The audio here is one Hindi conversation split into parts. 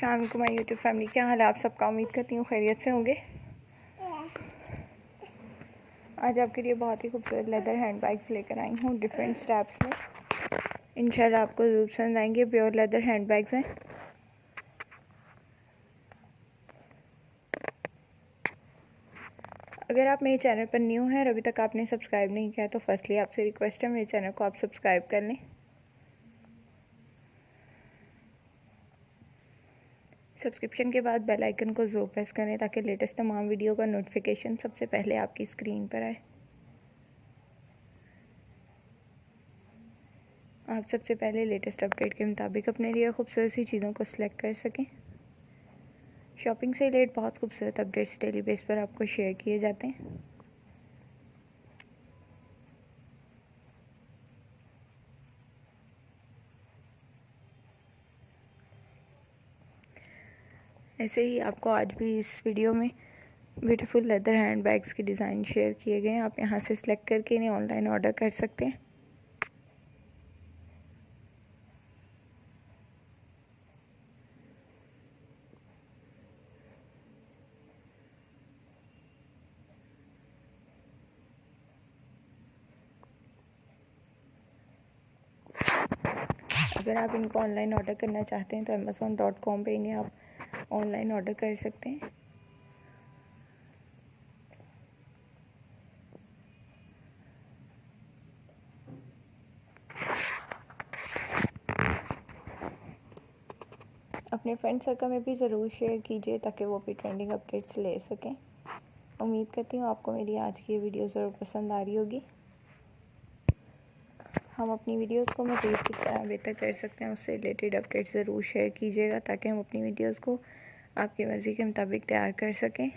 अस्सलाम वालेकुम माय यूट्यूब फैमिली, क्या हाल है आप सबका। उम्मीद करती हूँ खैरियत से होंगे। आज आपके लिए बहुत ही खूबसूरत लेदर हैंड बैग्स लेकर आई हूँ डिफरेंट स्टेप्स में। इंशाल्लाह आपको ज़रूर पसंद आएंगे। प्योर लेदर हैंड बैग्स हैं। अगर आप मेरे चैनल पर न्यू हैं और अभी तक आपने सब्सक्राइब नहीं किया तो फर्स्टली आपसे रिक्वेस्ट है मेरे चैनल को आप सब्सक्राइब कर लें। सब्सक्रिप्शन के बाद बेल आइकन को ज़रूर प्रेस करें ताकि लेटेस्ट तमाम वीडियो का नोटिफिकेशन सबसे पहले आपकी स्क्रीन पर आए। आप सबसे पहले लेटेस्ट अपडेट के मुताबिक अपने लिए खूबसूरत सी चीज़ों को सिलेक्ट कर सकें। शॉपिंग से रिलेटेड बहुत खूबसूरत अपडेट्स डेली बेस पर आपको शेयर किए जाते हैं। ऐसे ही आपको आज भी इस वीडियो में ब्यूटीफुल लेदर हैंड बैग्स के डिज़ाइन शेयर किए गए हैं। आप यहाँ से सिलेक्ट करके इन्हें ऑनलाइन ऑर्डर कर सकते हैं। अगर आप इनको ऑनलाइन ऑर्डर करना चाहते हैं तो amazon.com पे इन्हें आप ऑनलाइन ऑर्डर कर सकते हैं। अपने फ्रेंड सर्कल में भी ज़रूर शेयर कीजिए ताकि वो भी ट्रेंडिंग अपडेट्स ले सकें। उम्मीद करती हूँ आपको मेरी आज की ये वीडियो ज़रूर पसंद आ रही होगी। हम अपनी वीडियोस को मज़ीद किस तरह बेहतर कर सकते हैं उससे रिलेटेड अपडेट्स ज़रूर शेयर कीजिएगा ताकि हम अपनी वीडियोस को आपकी मर्ज़ी के मुताबिक तैयार कर सकें।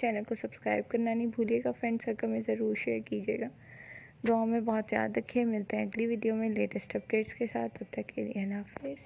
चैनल को सब्सक्राइब करना नहीं भूलिएगा। फ्रेंड सर्कल में ज़रूर शेयर कीजिएगा। दुआ में बहुत याद रखिए। मिलते हैं अगली वीडियो में लेटेस्ट अपडेट्स के साथ। तब तक के लिए अल्लाह हाफ़िज़।